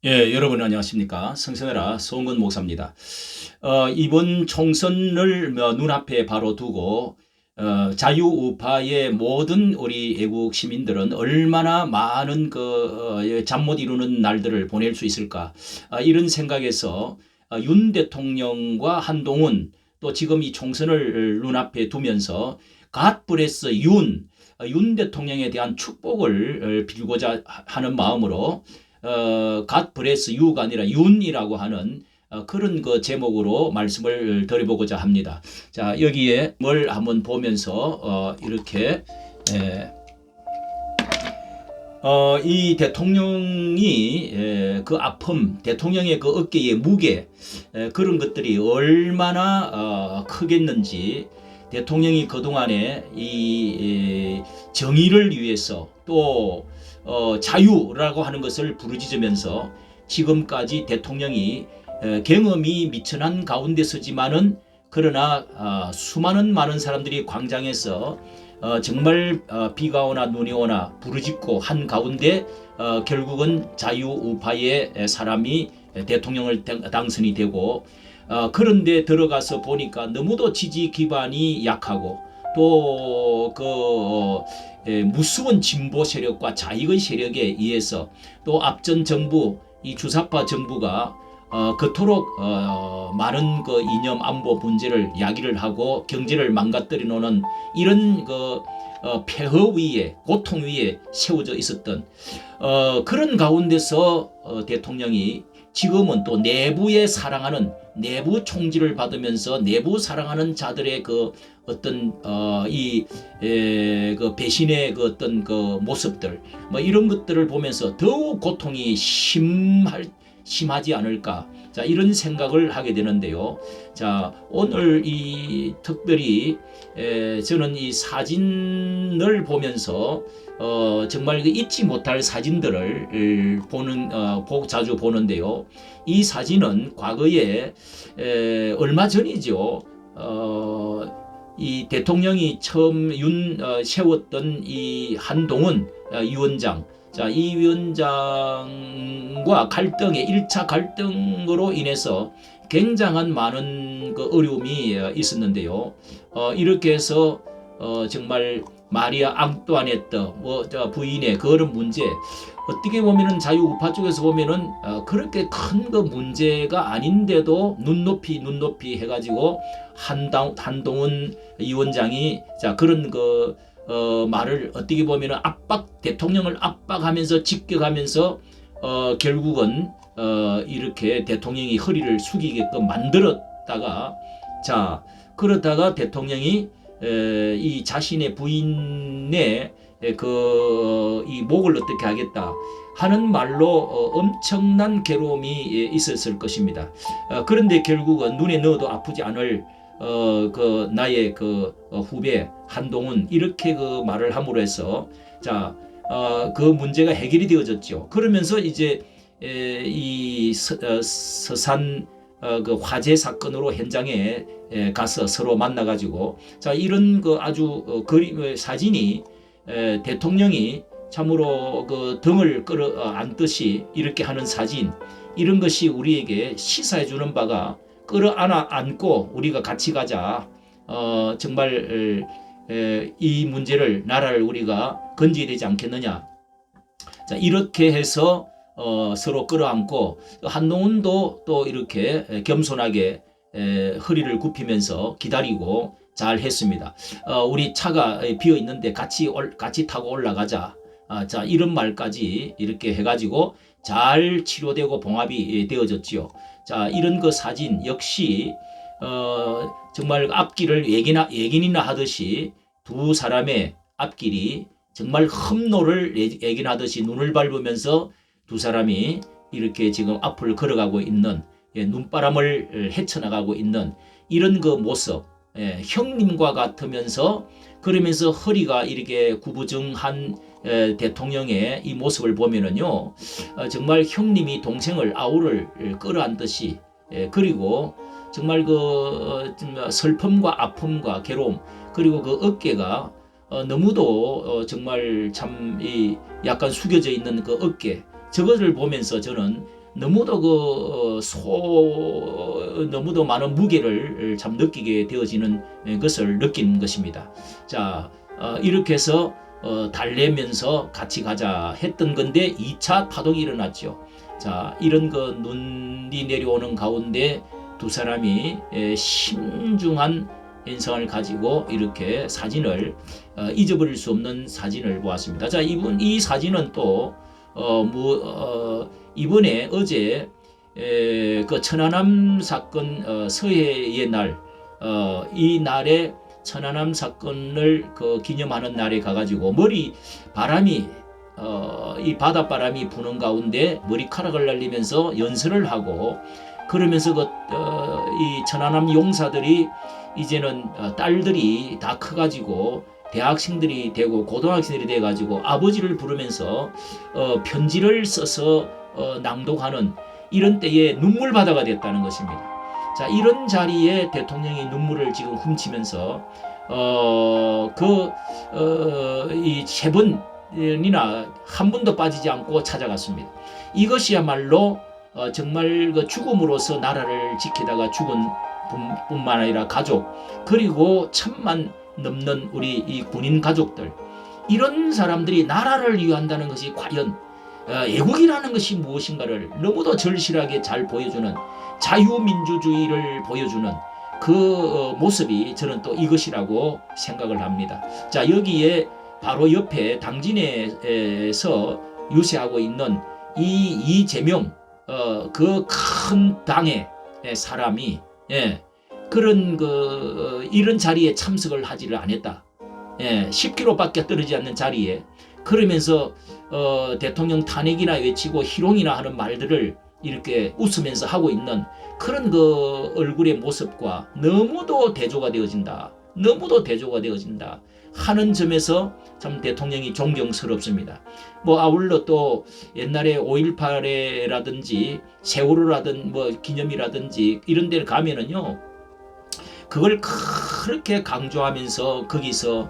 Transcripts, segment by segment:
예, 여러분 안녕하십니까? 성선해라 송은 목사입니다. 이번 총선을 눈앞에 바로 두고 자유우파의 모든 우리 애국 시민들은 얼마나 많은 잠 못 이루는 날들을 보낼 수 있을까? 이런 생각에서 윤 대통령과 한동훈 또 지금 이 총선을 눈앞에 두면서 God bless 윤 대통령에 대한 축복을 빌고자 하는 마음으로 God bless you가 아니라 윤이라고 하는 그런 그 제목으로 말씀을 드려보고자 합니다. 자, 여기에 뭘 한번 보면서 이렇게 에, 이 대통령이 그 아픔, 대통령의 그 어깨의 무게 그런 것들이 얼마나 크겠는지 대통령이 그동안에 이 정의를 위해서 또 자유라고 하는 것을 부르짖으면서 지금까지 대통령이 경험이 미천한 가운데 서지만은 그러나 수많은 많은 사람들이 광장에서 정말 비가 오나 눈이 오나 부르짖고 한 가운데 결국은 자유우파의 사람이 대통령을 당선이 되고 그런데 들어가서 보니까 너무도 지지 기반이 약하고 또 무수한 진보 세력과 자익의 세력에 의해서 또 앞전 정부 이 주사파 정부가 그토록 많은 그 이념 안보 문제를 야기를 하고 경제를 망가뜨려 놓는 이런 폐허 위에 고통 위에 세워져 있었던 그런 가운데서 대통령이 지금은 또 내부에 사랑하는 내부 총질을 받으면서 내부 사랑하는 자들의 그 어떤 그 배신의 그 어떤 그 모습들 뭐 이런 것들을 보면서 더욱 고통이 심하지 않을까. 자, 이런 생각을 하게 되는데요. 자, 오늘 이 특별히 저는 이 사진을 보면서 정말 잊지 못할 사진들을 자주 보는데요. 이 사진은 과거에 얼마 전이죠. 이 대통령이 처음 세웠던 이 한동훈 위원장, 자, 이 위원장과 갈등의 1차 갈등으로 인해서 굉장한 많은 그 어려움이 있었는데요. 이렇게 해서 정말 마리아 앙뚜아네트 부인의 그런 문제 어떻게 보면은 자유우파 쪽에서 보면은 그렇게 큰 그 문제가 아닌데도 눈높이 해가지고 한동훈 위원장이 자 그런 말을 어떻게 보면은 대통령을 압박하면서 직격하면서 결국은 이렇게 대통령이 허리를 숙이게끔 만들었다가 자 그러다가 대통령이 이 자신의 부인의 이 목을 어떻게 하겠다 하는 말로 엄청난 괴로움이 있었을 것입니다. 그런데 결국은 눈에 넣어도 아프지 않을 나의 후배 한동훈 이렇게 말을 함으로 해서 그 문제가 해결이 되어졌죠. 그러면서 이제 이 서산 그 화재 사건으로 현장에 가서 서로 만나가지고 자 이런 아주 그림 사진이 대통령이 참으로 등을 끌어 안듯이 이렇게 하는 사진 이런 것이 우리에게 시사해 주는 바가 끌어안고 우리가 같이 가자. 정말 이 문제를 나라를 우리가 건져야 되지 않겠느냐. 자 이렇게 해서 서로 끌어안고 한동훈도 또 이렇게 겸손하게 허리를 굽히면서 기다리고 잘 했습니다. 우리 차가 비어 있는데 같이 타고 올라가자. 자 이런 말까지 이렇게 해가지고 잘 치료되고 봉합이 되어졌지요. 자 이런 사진 역시 정말 앞길을 예긴이나 하듯이 두 사람의 앞길이 정말 흠노를 예긴하듯이 눈을 밟으면서 두 사람이 이렇게 지금 앞을 걸어가고 있는 눈바람을 헤쳐나가고 있는 이런 모습 형님과 같으면서 그러면서 허리가 이렇게 구부정한 대통령의 이 모습을 보면은요 정말 형님이 동생을 아우를 끌어안듯이 그리고 정말 슬픔과 아픔과 괴로움 그리고 어깨가 너무도 정말 참 약간 숙여져 있는 어깨 저것을 보면서 저는 너무도 너무도 많은 무게를 참 느끼게 되어지는 것을 느낀 것입니다. 자, 이렇게 해서 달래면서 같이 가자 했던 건데 2차 파동이 일어났죠. 자, 이런 눈이 내려오는 가운데 두 사람이 신중한 인상을 가지고 이렇게 사진을 잊어버릴 수 없는 사진을 보았습니다. 자, 이 사진은 또 이번에 어제 그 천안함 사건 서해의 날 이 날에 천안함 사건을 기념하는 날에 가가지고 바람이 이 바닷바람이 부는 가운데 머리카락을 날리면서 연설을 하고 그러면서 이 천안함 용사들이 이제는 딸들이 다 커가지고 대학생들이 되고 고등학생들이 돼가지고 아버지를 부르면서 편지를 써서 낭독하는 이런 때에 눈물바다가 됐다는 것입니다. 자, 이런 자리에 대통령이 눈물을 지금 훔치면서 이 3번이나 한 번도 빠지지 않고 찾아갔습니다. 이것이야말로 정말 죽음으로써 나라를 지키다가 죽은 뿐만 아니라 가족, 그리고 1000만 넘는 우리 이 군인 가족들, 이런 사람들이 나라를 위한다는 것이 과연 애국이라는 것이 무엇인가를 너무도 절실하게 잘 보여주는, 자유민주주의를 보여주는 그 모습이 저는 또 이것이라고 생각을 합니다. 자, 여기에 바로 옆에 당진에서 유세하고 있는 이 이재명 그 큰 당의 사람이 그런 이런 자리에 참석을 하지를 않았다. 10km밖에 떨어지지 않는 자리에 그러면서 대통령 탄핵이나 외치고 희롱이나 하는 말들을 이렇게 웃으면서 하고 있는 그런 얼굴의 모습과 너무도 대조가 되어진다. 하는 점에서 참 대통령이 존경스럽습니다. 아울러 또 옛날에 5.18에라든지 세월호라든 기념이라든지 이런 데를 가면은요, 그걸 그렇게 강조하면서 거기서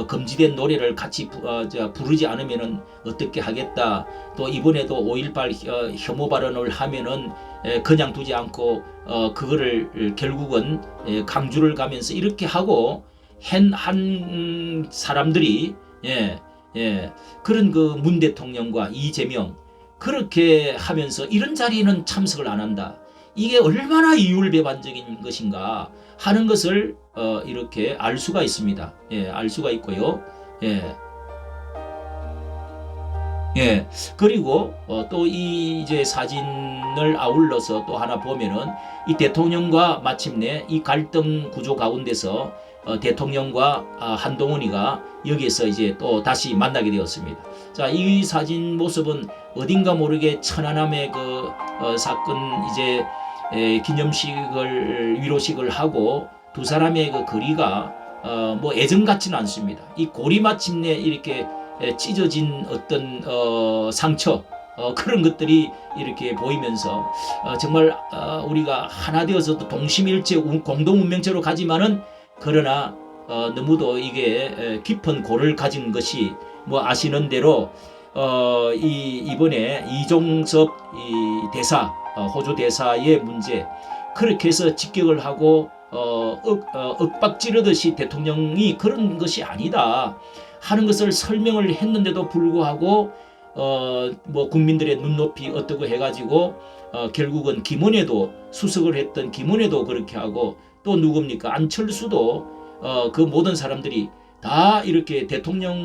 금지된 노래를 같이 부르지 않으면은 어떻게 하겠다. 또 이번에도 5.18 혐오 발언을 하면은 그냥 두지 않고 그거를 결국은 강주를 가면서 이렇게 하고 한 사람들이 그런 문 대통령과 이재명 그렇게 하면서 이런 자리에는 참석을 안 한다. 이게 얼마나 이율배반적인 것인가 하는 것을 이렇게 알 수가 있습니다. 알 수가 있고요. 그리고 또 이제 사진을 아울러서 또 하나 보면은 이 대통령과 마침내 이 갈등 구조 가운데서 대통령과 한동훈이가 여기에서 이제 또 다시 만나게 되었습니다. 자, 이 사진 모습은 어딘가 모르게 천안함의 사건 이제 기념식을 위로식을 하고 두 사람의 거리가 애정 같지는 않습니다. 이 골이 마침내 이렇게 찢어진 어떤 상처 그런 것들이 이렇게 보이면서 정말 우리가 하나 되어서도 동심일체 공동운명체로 가지만은 그러나 너무도 이게 깊은 골을 가진 것이 아시는 대로 이번에 이종섭 대사 호주 대사의 문제 그렇게 해서 직격을 하고 윽박지르듯이 대통령이 그런 것이 아니다 하는 것을 설명을 했는데도 불구하고 국민들의 눈높이 어떻고 해가지고 결국은 김원혜도 수석을 했던 김원혜도 그렇게 하고 또 누굽니까 안철수도 그 모든 사람들이 다 이렇게 대통령을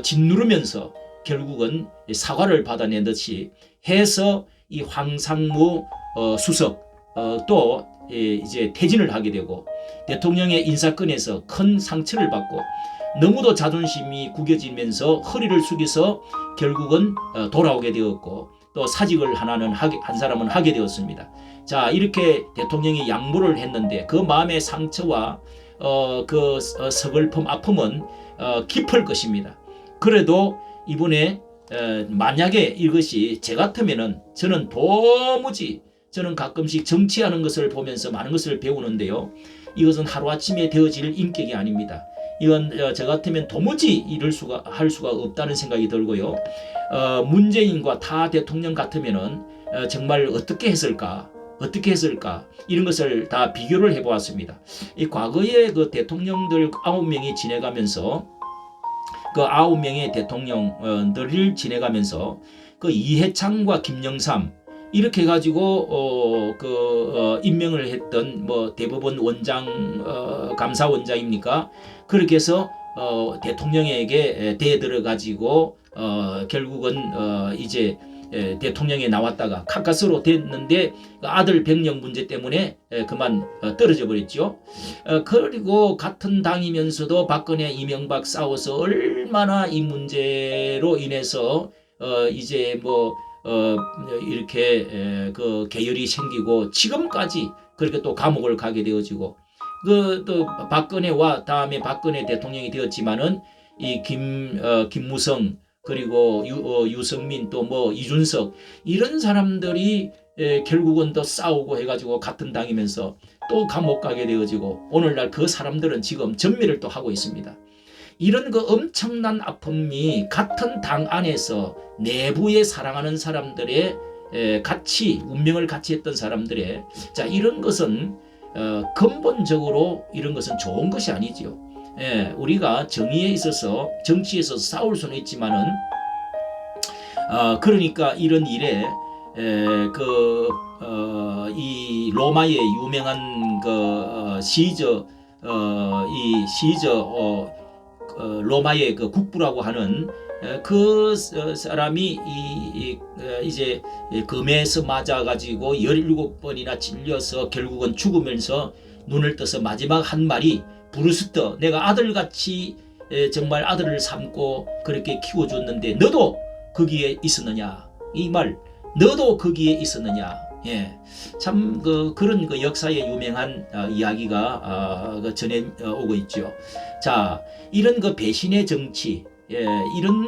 짓누르면서 결국은 사과를 받아낸 듯이 해서 이 황상무 수석 또 이제 퇴진을 하게 되고 대통령의 인사권에서 큰 상처를 받고 너무도 자존심이 구겨지면서 허리를 숙여서 결국은 돌아오게 되었고 또 사직을 한 사람은 하게 되었습니다. 자, 이렇게 대통령이 양보를 했는데 그 마음의 상처와 서글픔 아픔은 깊을 것입니다. 그래도 이번에 만약에 이것이 제 같으면은 저는 도무지 저는 가끔씩 정치하는 것을 보면서 많은 것을 배우는데요. 이것은 하루아침에 되어질 인격이 아닙니다. 이건 저 같으면 도무지 이럴 수가 할 수가 없다는 생각이 들고요. 문재인과 타 대통령 같으면은 정말 어떻게 했을까? 어떻게 했을까? 이런 것을 다 비교를 해보았습니다. 이 과거에 그 대통령들 9명이 지내가면서 그 9명의 대통령들을 지내가면서 그 이해창과 김영삼 이렇게 가지고 임명을 했던 뭐 대법원 원장 감사원장입니까? 그렇게 해서 대통령에게 대들어 가지고 결국은 이제 대통령에 나왔다가 카카스로 됐는데 아들 병력 문제 때문에 그만 떨어져 버렸죠. 그리고 같은 당이면서도 박근혜 이명박 싸워서 얼마나 이 문제로 인해서 이제 뭐 이렇게 그 계열이 생기고 지금까지 그렇게 또 감옥을 가게 되어지고 그 또 박근혜와 다음에 박근혜 대통령이 되었지만은 이 김무성 그리고 유승민 또 뭐 이준석 이런 사람들이 결국은 또 싸우고 해가지고 같은 당이면서 또 감옥 가게 되어지고 오늘날 그 사람들은 지금 전멸을 또 하고 있습니다. 이런 그 엄청난 아픔이 같은 당 안에서 내부에 사랑하는 사람들의 같이 운명을 같이 했던 사람들의 자 이런 것은 근본적으로 이런 것은 좋은 것이 아니지요. 우리가 정의에 있어서 정치에서 싸울 수는 있지만은 그러니까 이런 일에 이 로마의 유명한 그 시저 이 시저 로마의 그 국부라고 하는 그 사람이 이제 금에서 맞아가지고 17번이나 찔려서 결국은 죽으면서 눈을 떠서 마지막 한 말이 브루스터 내가 아들같이 정말 아들을 삼고 그렇게 키워줬는데 너도 거기에 있었느냐 이 말 너도 거기에 있었느냐 참 그런 그 역사의 유명한 이야기가 전해 오고 있죠. 자 이런 그 배신의 정치 이런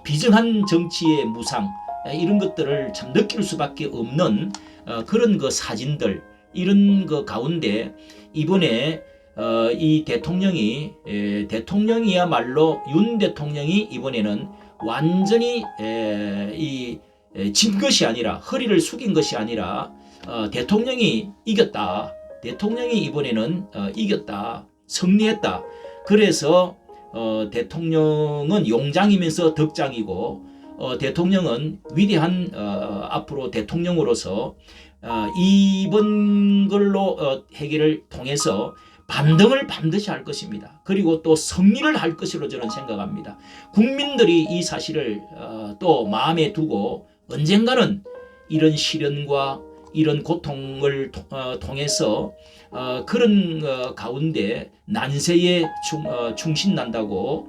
비정한 정치의 무상 이런 것들을 참 느낄 수밖에 없는 그런 그 사진들 이런 그 가운데 이번에 이 대통령이야말로 윤 대통령이 이번에는 완전히 진 것이 아니라 허리를 숙인 것이 아니라 대통령이 이겼다. 대통령이 이번에는 이겼다. 승리했다. 그래서 대통령은 용장이면서 덕장이고 대통령은 위대한 앞으로 대통령으로서 이번 걸로 해결을 통해서 반등을 반드시 할 것입니다. 그리고 또 승리를 할 것으로 저는 생각합니다. 국민들이 이 사실을 또 마음에 두고 언젠가는 이런 시련과 이런 고통을 통해서 그런 가운데 난세에 충신난다고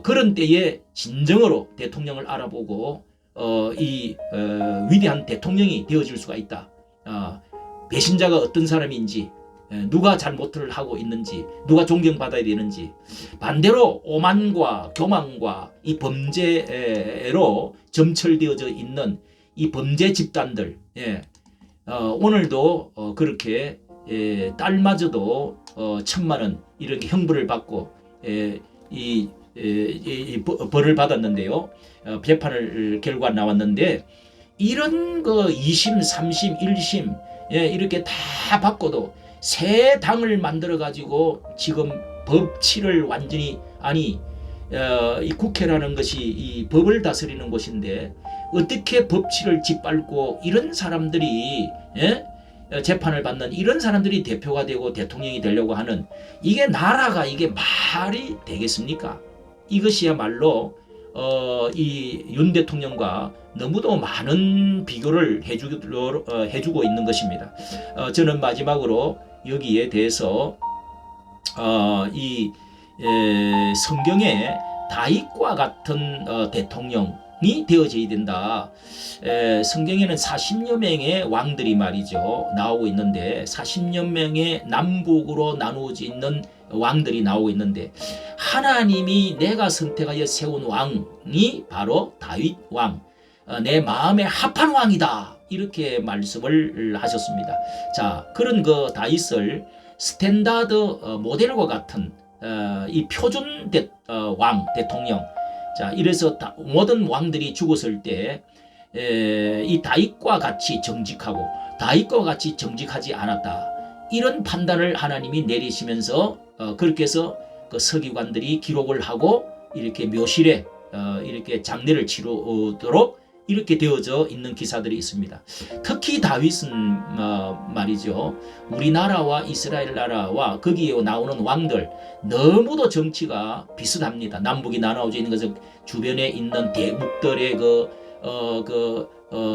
그런 때에 진정으로 대통령을 알아보고 이 위대한 대통령이 되어질 수가 있다. 배신자가 어떤 사람인지 누가 잘못을 하고 있는지 누가 존경받아야 되는지 반대로 오만과 교만과 이 범죄로 점철되어져 있는 이 범죄 집단들 오늘도 그렇게 딸마저도 1,000만 원 이렇게 형벌을 받고 이 벌을 받았는데요. 재판을 결과 나왔는데 이런 거 2심, 3심, 1심 이렇게 다 받고도 새 당을 만들어 가지고 지금 법치를 완전히 이 국회라는 것이 이 법을 다스리는 곳인데 어떻게 법치를 짓밟고 이런 사람들이 재판을 받는 이런 사람들이 대표가 되고 대통령이 되려고 하는 이게 나라가 이게 말이 되겠습니까? 이것이야말로 이 윤 대통령과 너무도 많은 비교를 해주고 있는 것입니다. 저는 마지막으로 여기에 대해서 이 성경에 다윗과 같은 대통령이 되어져야 된다. 성경에는 40여 명의 왕들이 말이죠 나오고 있는데 40여 명의 남북으로 나누어져 있는 왕들이 나오고 있는데 하나님이 내가 선택하여 세운 왕이 바로 다윗 왕 내 마음에 합한 왕이다 이렇게 말씀을 하셨습니다. 자 그런 그 다윗을 스탠다드 모델과 같은 이 표준 왕 대통령. 자, 이래서 모든 왕들이 죽었을 때 이 다윗과 같이 정직하고 다윗과 같이 정직하지 않았다. 이런 판단을 하나님이 내리시면서 그렇게 해서 그 서기관들이 기록을 하고 이렇게 묘실에 이렇게 장례를 치르도록 이렇게 되어져 있는 기사들이 있습니다. 특히 다윗은 말이죠. 우리나라와 이스라엘 나라와 거기에 나오는 왕들 너무도 정치가 비슷합니다. 남북이 나눠져 있는 것은 주변에 있는 대국들의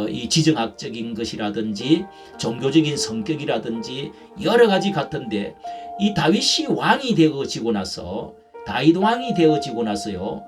이 지정학적인 것이라든지 종교적인 성격이라든지 여러 가지 같은데 이 다윗이 왕이 되어지고 나서 다윗 왕이 되어지고 나서요.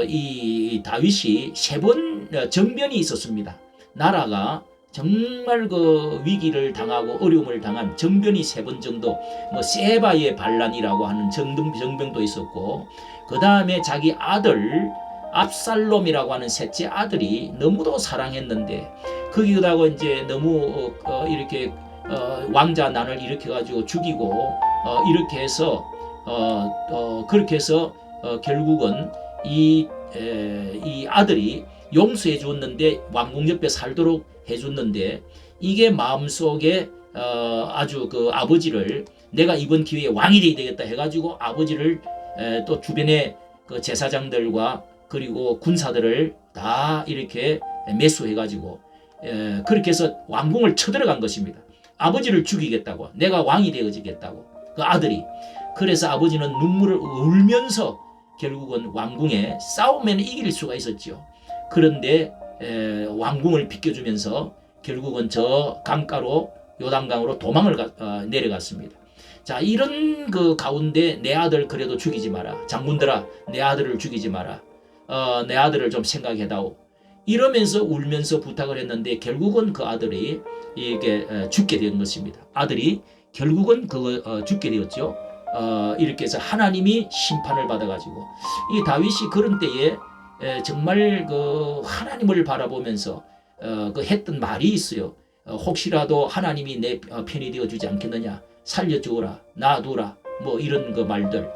이 다윗이 3번 정변이 있었습니다. 나라가 정말 그 위기를 당하고 어려움을 당한 정변이 3번 정도, 뭐 세바의 반란이라고 하는 정병도 있었고, 그 다음에 자기 아들 압살롬이라고 하는 셋째 아들이 너무도 사랑했는데 거기다가 이제 너무 이렇게 왕자 난을 일으켜가지고 죽이고 이렇게 해서 그렇게 해서 결국은 이 아들이 용서해 주었는데 왕궁 옆에 살도록 해줬는데 이게 마음속에 아주 그 아버지를 내가 이번 기회에 왕이 돼야 되겠다 해가지고 아버지를 또 주변의 그 제사장들과 그리고 군사들을 다 이렇게 매수해가지고 그렇게 해서 왕궁을 쳐들어간 것입니다. 아버지를 죽이겠다고, 내가 왕이 되어지겠다고 그 아들이. 그래서 아버지는 눈물을 울면서 결국은 왕궁에 싸우면 이길 수가 있었죠. 그런데 왕궁을 비켜주면서 결국은 저 강가로 요단강으로 도망을 내려갔습니다. 자, 이런 그 가운데 내 아들 그래도 죽이지 마라. 장군들아, 내 아들을 죽이지 마라. 내 아들을 좀 생각해다오. 이러면서 울면서 부탁을 했는데 결국은 그 아들이 이게 죽게 된 것입니다. 아들이 결국은 죽게 되었죠. 이렇게 해서 하나님이 심판을 받아가지고 이 다윗이 그런 때에 정말 그 하나님을 바라보면서 그 했던 말이 있어요. 혹시라도 하나님이 내 편이 되어주지 않겠느냐, 살려주어라, 놔두라, 뭐 이런 그 말들.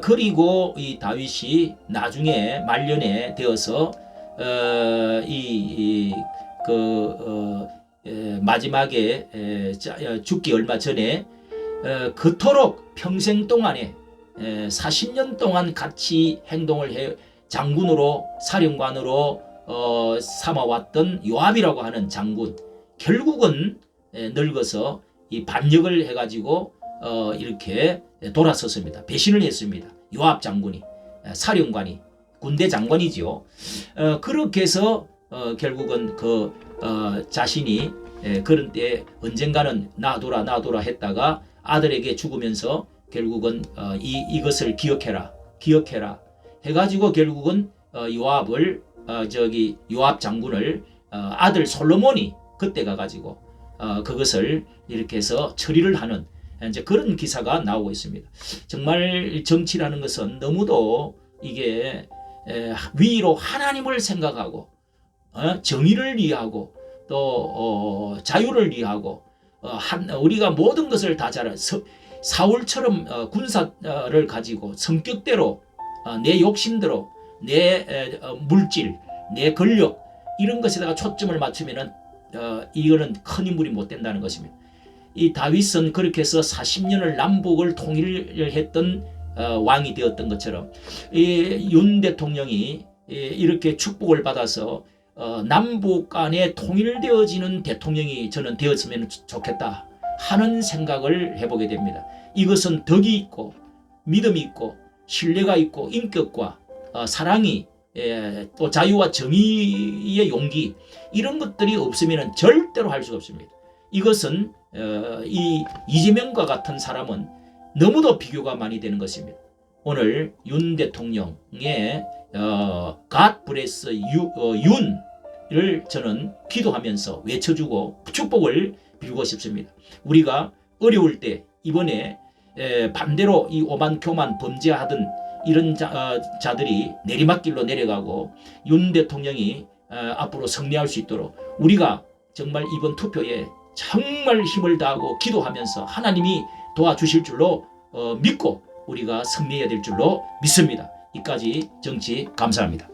그리고 이 다윗이 나중에 말년에 되어서 마지막에 죽기 얼마 전에 그토록 평생 동안에 40년 동안 같이 행동을 해 장군으로 사령관으로 삼아왔던 요압이라고 하는 장군, 결국은 늙어서 이 반역을 해가지고 이렇게 돌아섰습니다. 배신을 했습니다. 요압 장군이, 사령관이, 군대 장관이지요. 그렇게 해서 결국은 자신이 그런 때 언젠가는 놔둬라 했다가 아들에게 죽으면서 결국은 이것을 기억해라 해가지고 결국은 요압 장군을 아들 솔로몬이 그때 가가지고 그것을 이렇게 해서 처리를 하는 이제 그런 기사가 나오고 있습니다. 정말 정치라는 것은 너무도 이게 위로 하나님을 생각하고 정의를 위하고 또 자유를 위하고 우리가 모든 것을 다 잘한 사울처럼 군사를 가지고 성격대로 내 욕심대로 내 물질, 내 권력 이런 것에다가 초점을 맞추면은 이거는 큰 인물이 못 된다는 것입니다. 이 다윗은 그렇게 해서 40년을 남북을 통일을 했던 왕이 되었던 것처럼 윤 대통령이 이렇게 축복을 받아서 남북 간에 통일되어지는 대통령이 저는 되었으면 좋겠다 하는 생각을 해보게 됩니다. 이것은 덕이 있고 믿음이 있고 신뢰가 있고 인격과 사랑이 또 자유와 정의의 용기 이런 것들이 없으면 절대로 할 수가 없습니다. 이것은 이 이재명과 같은 사람은 너무도 비교가 많이 되는 것입니다. 오늘 윤 대통령의 God bless 윤을 저는 기도하면서 외쳐주고 축복을 빌고 싶습니다. 우리가 어려울 때 이번에 반대로 이 오만교만 범죄하던 이런 자들이 내리막길로 내려가고 윤 대통령이 앞으로 승리할 수 있도록 우리가 정말 이번 투표에 정말 힘을 다하고 기도하면서 하나님이 도와주실 줄로 믿고 우리가 승리해야 될 줄로 믿습니다. 이까지 정치 감사합니다.